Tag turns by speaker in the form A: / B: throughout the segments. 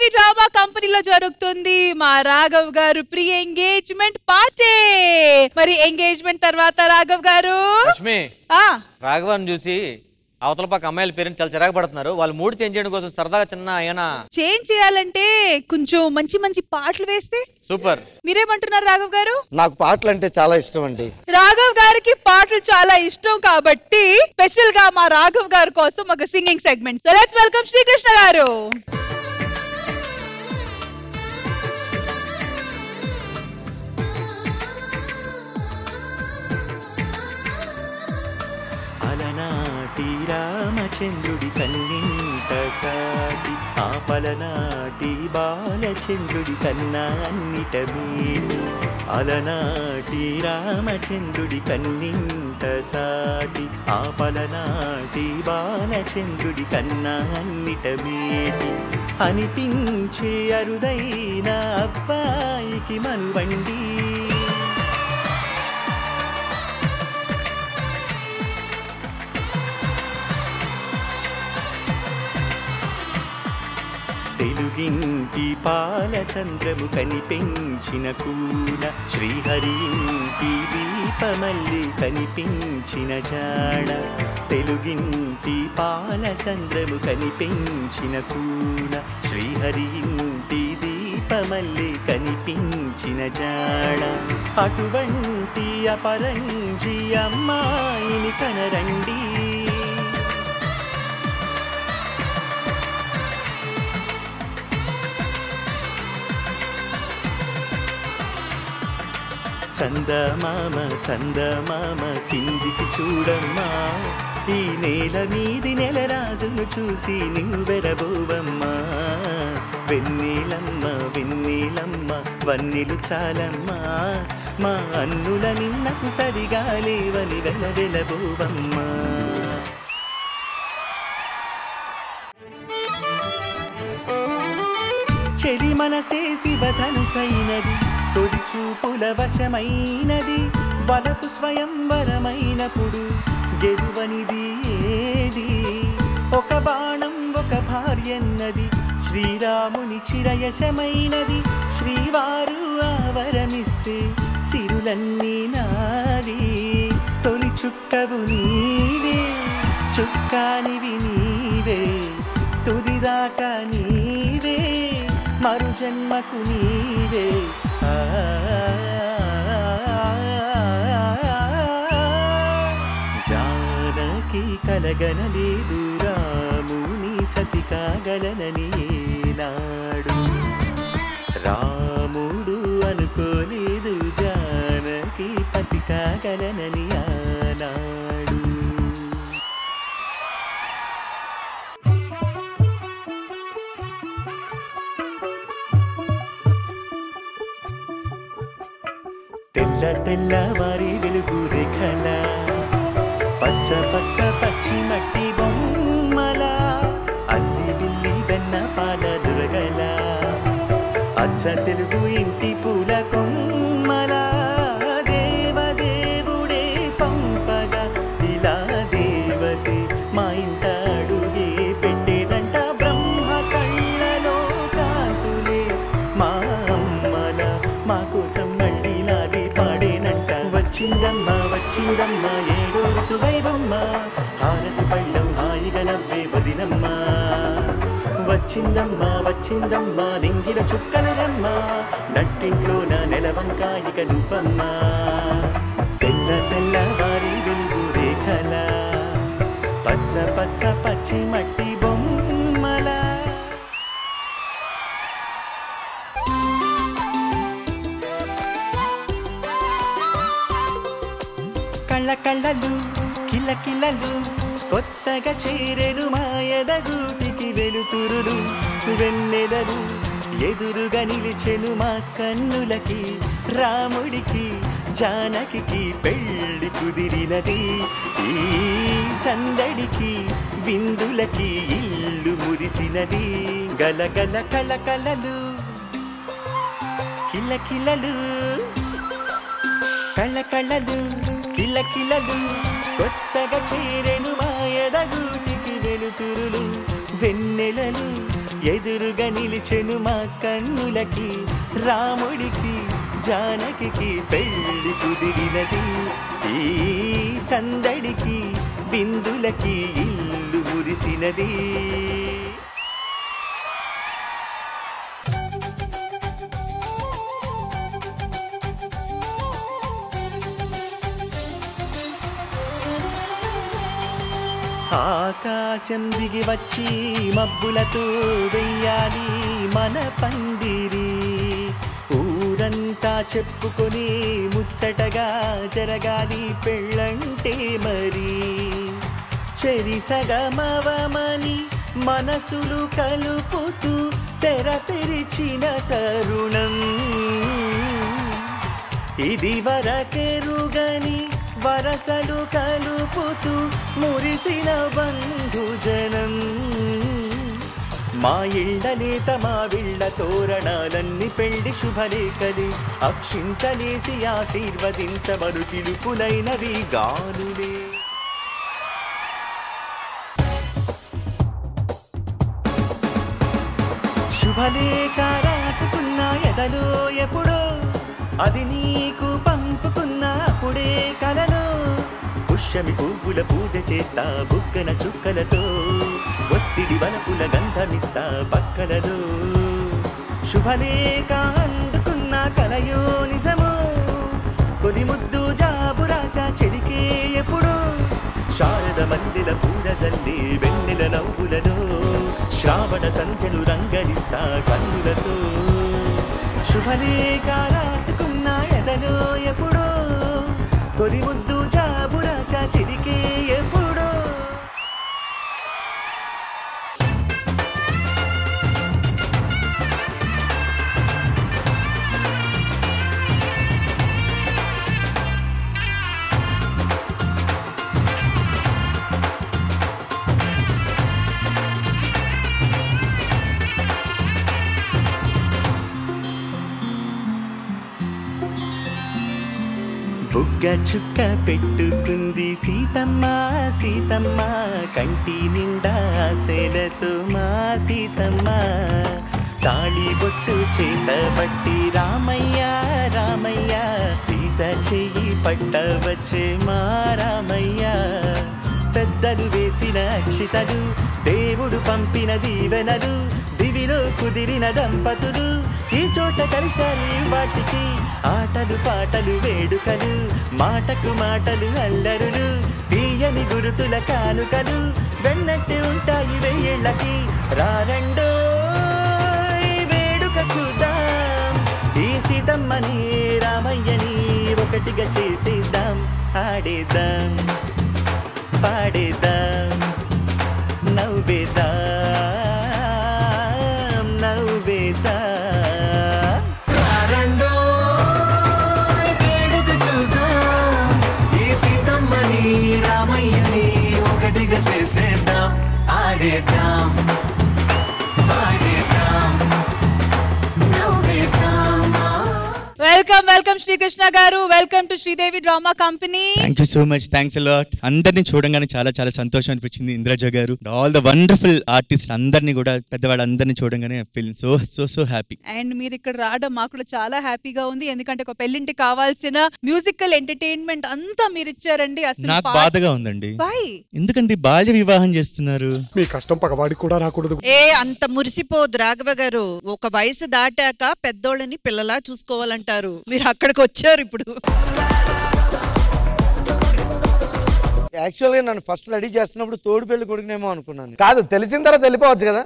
A: Sai drama కంపెనీలో జరుగుతుంది మా రాఘవ్ గారు ప్రీ ఎంగేజ్మెంట్ పార్టీ. మరి ఎంగేజ్మెంట్ తర్వాత రాఘవ్ గారు
B: రాఘవన్ చూసి అవతల పక్క అమ్మాయిల పేరెంట్స్ చాలా చిరాకు పడుతున్నారు. వాళ్ళు మూడ్ చేంజ్ చేయడం కోసం సరదాగా చిన్న ఏమైనా
A: చేంజ్ చేయాలంటే కొంచెం మంచి మంచి పాటలు వేస్తే
B: సూపర్.
A: మీరేమంటున్నారు రాఘవ్ గారు?
C: నాకు పాటలు అంటే చాలా ఇష్టం అండి.
A: రాఘవ్ గారికి పాటలు చాలా ఇష్టం కాబట్టి స్పెషల్ గా మా రాఘవ్ గారి కోసం ఒక singing segment. So let's welcome Srikrishna గారు.
D: అలనాటి రామచంద్రుడి కన్నింట సాటి ఆపలనాటి బాలచంద్రుడి కన్నా అన్నిట మీది. అలనాటి రామచంద్రుడి కన్నింట సాటి ఆపలనాటి బాలచంద్రుడి కన్నా అన్నిట మీది. అనిపించే అరుదైన అబ్బాయికి మనువండి. తెలుగింటి పాలసంద్రము కనిపించిన కూన శ్రీహరి ఇంటి దీపమల్లి కనిపించిన జాడ. తెలుగింటి పాలసంద్రము కనిపించిన కూన శ్రీహరి ఇంటి దీపమల్లి కనిపించిన జాడ. అటువంటి అపరంజి అమ్మాయిని కనరండి. చందమామ చందమామ కిందికి చూడమ్మా, ఈ నేల మీది నెల రాజును చూసి నువ్వెరబోవమ్మా. వెన్నీలమ్మ వెన్నీలమ్మ వన్నీలు చాలమ్మా, మా అన్నుల నిన్నకు సరిగా లేవని వెలవెలబోవమ్మా. చెలి మనసే శివధనుసైనది, తొలి చూపుల వశమైనది. వలపు స్వయంవరమైనప్పుడు గెలువనిది ఏది? ఒక బాణం ఒక భార్యన్నది, శ్రీరాముని చిరయశమైనది. శ్రీవారు ఆవరమిస్తే సిరులన్నీ నావి. తొలి చుక్కవు నీవే, చుక్కానివి నీవే, తుదిదాకా నీవే, మరు జన్మకు నీవే. జానకి కలగనలేదు రాముని సతి కాగలనని నాడు. రాముడు అనుకోలేదు జానకి పతి కాగలనని ఆనాడు. తెల్ల తెల్లవారి వెలుగు రేఖల, పచ్చ పచ్చ పచ్చి మట్టి బొమ్మల, అల్లి బిల్లి వెన్న పాల దురగల, అచ్చ తెలుగు ఇంటి పూల కొమ్మల. దేవదేవుడే పంపగా ఇలా దేవతే మా ఇంట అడుగే పెట్టేదంట. బ్రహ్మ కళ్ళలో కాంతులే మా అమ్మల, మా కోసం మళ్ళీ నాది పాడేనంట. వచ్చిందమ్మ వచ్చిందమ్మ ఏడో ఋతువైవమ్మ, హారతి పళ్ళం హాయిగా నవ్వే వదినమ్మ. వచ్చిందమ్మ వచ్చిందమ్మ నింగిల చుక్కల రమ్మ, నట్టింట్లో నా నెలవంకాయిక నువ్వమ్మ. తెల్ల తెల్లవారి వెలుగు రేఖల, పచ్చ పచ్చ పచ్చి మట్టి బొమ్మల. కళ్ళ కళ్ళలు కిల్ల కిల్లలు కొత్తగా చేరెను మాయద గూటికి వెలుతురులు. వెన్నెలలు ఎదురుగా నిలిచెను మా కన్నులకి. రాముడికి జానకి పెళ్లి కుదిరినది. ఈ సందడికి విందులకి ఇల్లు మురిసినది. గలగల కళకళలు కిల్ల కిల్లలు, కళ్ళకళ్ళలు కిల్ల కిల్లలు కొత్తగా చేరెను మాయద గూటికి వెలుతురులు. వెన్నెలలు ఎదురుగా నిలిచెను మా కన్నులకి రాముడికి జానకి పెళ్లి కుదిరినది ఈ సందడికి బిందులకి ఇల్లు మురిసినది ఆకాశం దిగి వచ్చి మబ్బులతో వెయ్యాలి మన పందిరి ఊరంతా చెప్పుకొని ముచ్చటగా జరగాలి పెళ్ళంటే మరి చెరిసగమవమని మనసులు కలుపుతూ తెర తెరిచిన తరుణం ఇది వరకెరుగని వరసలు కలుపుతూ మురిసిన బంధుజనం మా ఇళ్ళలేత మా విళ్ళ తోరణాలన్నీ పెళ్లి శుభలేఖలే అక్షింతలేసి ఆశీర్వదించబడు పిలుపులైనవి గాలులే శుభలేఖ రాసుకున్న ఎదలో ఎప్పుడో అది నీకు పంపుకున్న అప్పుడే కలలో పుష్యమి పువ్వుల పూజ చేస్తా బుగ్గన చుక్కలతో ఒత్తిడి వలపుల గంధమిస్తా పక్కలలో శుభలేఖ అందుకున్న కలయో నిజమో తొలి ముద్దు జాబు రాసా చెలికే ఎప్పుడు శారద మల్లెల పూల జల్లి వెన్నెల నవ్వులలో శ్రావణ సంధ్యలు రంగలిస్తా కన్నులతో శుభలేఖ రాసుకున్న ఎదలో ఎప్పుడో తొలి ముద్దు జాబు రాసా చెలికే ఎప్పుడో బుగ్గ చుక్క పెట్టుకుంది సీతమ్మ సీతమ్మ కంటి నిండా ఆశలతో మా సీతమ్మ తాళి బొట్టు చేత పట్టి రామయ్య రామయ్య సీత చెయ్యి పట్ట వచ్చే మా రామయ్య పెద్దలు వేసిన అక్షితలు దేవుడు పంపిన దీవెనలు దివిలో కుదిరిన దంపతులు ఈ చోట కలిసారు వాటికి ఆటలు పాటలు వేడుకలు మాటకు మాటలు అల్లరులు తీయని గురుతుల కానుకలు వెన్నట్టు ఉంటాయి వెయ్యేళ్ళకి రారండో వేడుక చూద్దాం ఈ సీతమ్మని రామయ్యని ఒకటిగా చేసేద్దాం ఆడేద్దాం పాడేద్దాం నవ్వేద్దాం నవ్వేద్దాం రామయ్యని ఒకటిగా చేసేద్దాం ఆడేద్దాం పాడేద్దాం నవ్వేద్దాం
A: వెల్కమ్ వెల్కమ్ శ్రీకృష్ణ గారు welcome to Sridevi drama company
E: thank you so much thanks a lot అందరినీ చూడంగానే చాలా చాలా సంతోషం అనిపించింది ఇంద్రజ గారు ఆల్ ద వండర్ఫుల్ ఆర్టిస్ట్ అందరినీ కూడా పెద్దవాళ్ళందరినీ చూడంగానే feel so so so happy
A: and మీరు ఇక్కడ రావడం మాకు కూడా చాలా హ్యాపీగా ఉంది ఎందుకంటే ఒక పెళ్లింటికి కావాల్సిన మ్యూజికల్ ఎంటర్టైన్మెంట్ అంతా మీరు ఇచ్చారండి అసలు
E: నాకు బాధగా ఉందండి
A: Why?
E: ఎందుకంటే బాల్య వివాహం చేస్తున్నారు
F: మీ కష్టం పగవాడికి కూడా రాకూడదు
G: అంత మురిసిపోదు రాఘవ గారు ఒక వయసు దాటాక పెద్దోళ్ళని పిల్లలా చూసుకోవాలంటారు మీరు అక్కడికి వచ్చారు ఇప్పుడు
C: యాక్చువల్గా నన్ను ఫస్ట్ రెడీ చేస్తున్నప్పుడు తోడు పెళ్లి కొడుకునేమో అనుకున్నాను
F: కాదు తెలిసిన తర్వాత వెళ్ళిపోవచ్చు కదా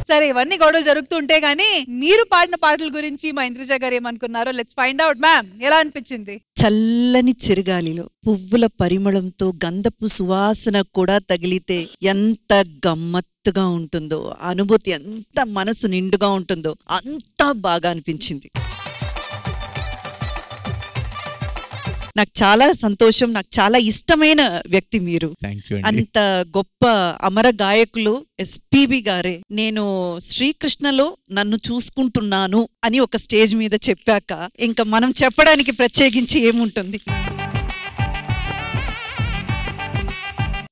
A: సరే ఇవన్నీ గొడవలు జరుగుతుంటే గానీ మీరు పాడిన పాటల గురించి మా ఇంద్రజ గారు ఏమనుకున్నారో లెట్స్ ఫైండ్ అవుట్ మ్యామ్ ఎలా అనిపించింది
G: చల్లని చిరుగాలిలో పువ్వుల పరిమళంతో గంధపు సువాసన కూడా తగిలితే ఎంత గమ్మత్తుగా ఉంటుందో అనుభూతి ఎంత మనసు నిండుగా ఉంటుందో అంతా బాగా అనిపించింది నాకు చాలా సంతోషం నాకు చాలా ఇష్టమైన వ్యక్తి మీరు అంత గొప్ప అమర గాయకులు ఎస్పీబీ గారే నేను శ్రీకృష్ణలో నన్ను చూసుకుంటున్నాను అని ఒక స్టేజ్ మీద చెప్పాక ఇంకా మనం చెప్పడానికి ప్రత్యేకించి ఏముంటుంది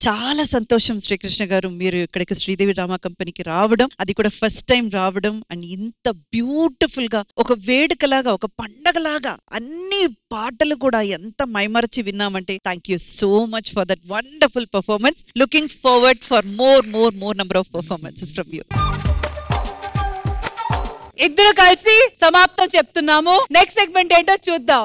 G: చాలా సంతోషం శ్రీకృష్ణ గారు మీరు ఇక్కడికి శ్రీదేవి డ్రామా కంపెనీకి రావడం, అది కూడా ఫస్ట్ టైం రావడం, అండ్ ఇంత బ్యూటిఫుల్ గా ఒక వేడుకలాగా ఒక పండగలాగా అన్ని పాటలు కూడా ఎంత మైమరచి విన్నామంటే thank you so much for that wonderful performance. Looking forward for more number of performances from you.
A: ఇద్దరు కలిసి సమాప్తం చెప్తున్నాము. నెక్స్ట్ సెగ్మెంట్ ఏంటో చూద్దాం.